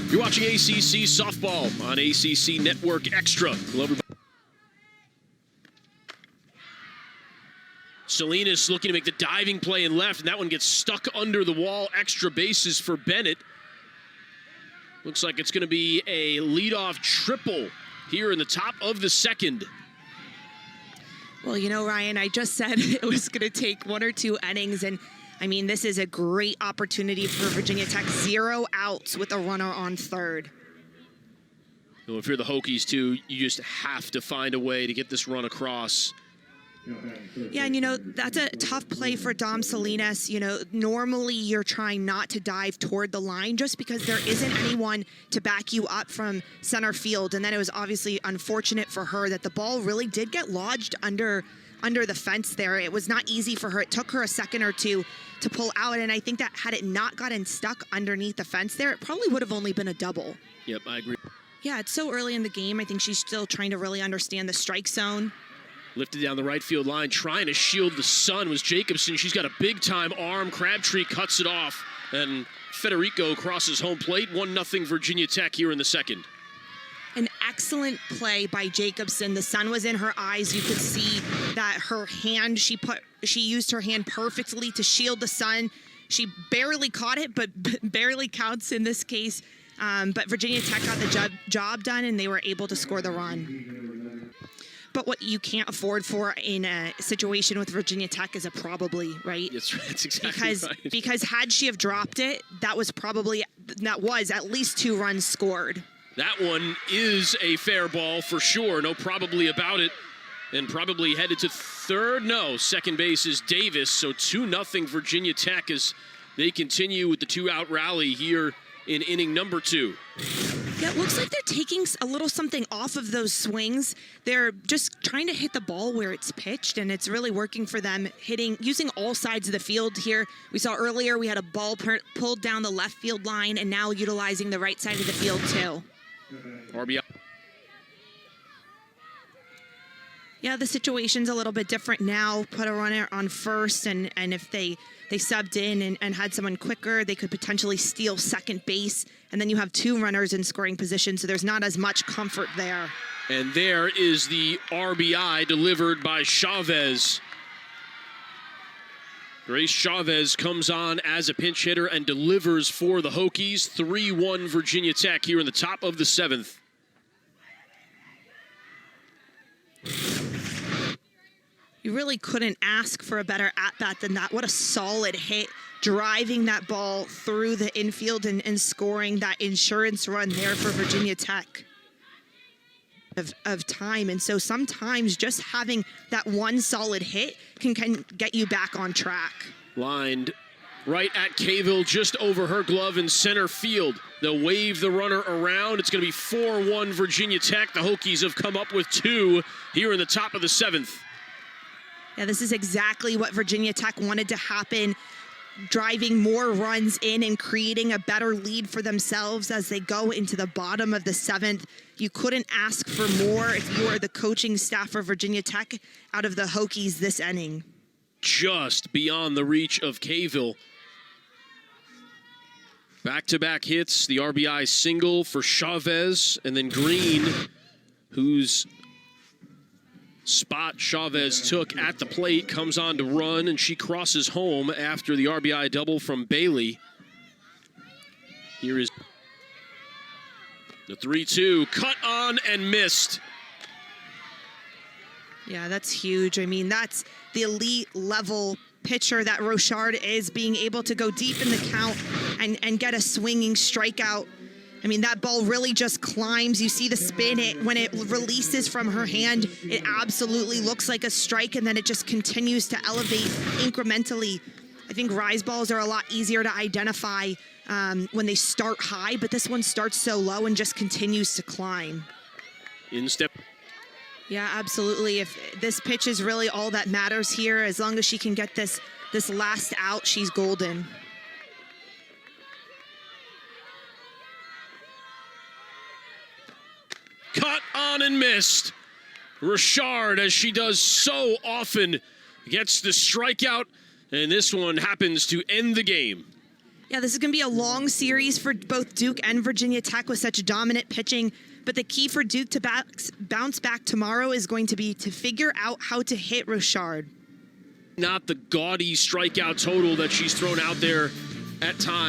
You're watching ACC Softball on ACC Network Extra. Hello, everybody. Salinas looking to make the diving play in left, and that one gets stuck under the wall. Extra bases for Bennett. Looks like it's going to be a leadoff triple here in the top of the second. Well, you know, Ryan, I just said it was going to take 1 or 2 innings, and I mean, this is a great opportunity for Virginia Tech. 0 outs with a runner on third. Well, if you're the Hokies, too, you just have to find a way to get this run across. Yeah, and you know, that's a tough play for Dom Salinas. You know, normally you're trying not to dive toward the line just because there isn't anyone to back you up from center field. And then it was obviously unfortunate for her that the ball really did get lodged under the fence there. It was not easy for her. It took her a second or two to pull out. And I think that had it not gotten stuck underneath the fence there, it probably would have only been a double. Yep, I agree. Yeah, it's so early in the game. I think she's still trying to really understand the strike zone. Lifted down the right field line, trying to shield the sun was Jacobson. She's got a big-time arm. Crabtree cuts it off, and Federico crosses home plate. 1-0 Virginia Tech here in the second. An excellent play by Jacobson. The sun was in her eyes. You could see that her hand, she used her hand perfectly to shield the sun. She barely caught it, but barely counts in this case. But Virginia Tech got the job done, and they were able to score the run. But what you can't afford for in a situation with Virginia Tech is a probably, right? That's exactly right. Because had she have dropped it, that was at least 2 runs scored. That one is a fair ball for sure. No probably about it. And probably headed to third. No, second base is Davis. So 2-0 Virginia Tech as they continue with the 2-out rally here in inning number 2. Yeah, it looks like they're taking a little something off of those swings. They're just trying to hit the ball where it's pitched, and it's really working for them, using all sides of the field here. We saw earlier we had a ball pulled down the left field line, and now utilizing the right side of the field too. RBI. Yeah, the situation's a little bit different now. Put a runner on first, and if they subbed in and had someone quicker, they could potentially steal second base. And then you have 2 runners in scoring position, so there's not as much comfort there. And there is the RBI delivered by Chavez. Grace Chavez comes on as a pinch hitter and delivers for the Hokies. 3-1 Virginia Tech here in the top of the 7th. You really couldn't ask for a better at-bat than that. What a solid hit, driving that ball through the infield and scoring that insurance run there for Virginia Tech of time. And so sometimes just having that one solid hit can get you back on track. Lined right at Cavill, just over her glove in center field. They'll wave the runner around. It's going to be 4-1 Virginia Tech. The Hokies have come up with 2 here in the top of the 7th. Yeah, this is exactly what Virginia Tech wanted to happen, driving more runs in and creating a better lead for themselves as they go into the bottom of the 7th. You couldn't ask for more if you are the coaching staff for Virginia Tech out of the Hokies this inning. Just beyond the reach of Cavill. Back-to-back hits, the RBI single for Chavez, and then Green, whose spot Chavez took at the plate, comes on to run, and she crosses home after the RBI double from Bailey. Here is the 3-2, cut on and missed. Yeah, that's huge. I mean, that's the elite level pitcher that Rochard is, being able to go deep in the count and get a swinging strikeout. I mean, that ball really just climbs. You see the spin. When it releases from her hand, it absolutely looks like a strike, and then it just continues to elevate incrementally. I think rise balls are a lot easier to identify when they start high, but this one starts so low and just continues to climb. In step. Yeah, absolutely. If this pitch is really all that matters here, as long as she can get this last out, she's golden. Cut on and missed. Rochard, as she does so often, gets the strikeout, and this one happens to end the game. Yeah, this is going to be a long series for both Duke and Virginia Tech with such dominant pitching. But the key for Duke to bounce back tomorrow is going to be to figure out how to hit Rochard. Not the gaudy strikeout total that she's thrown out there at times.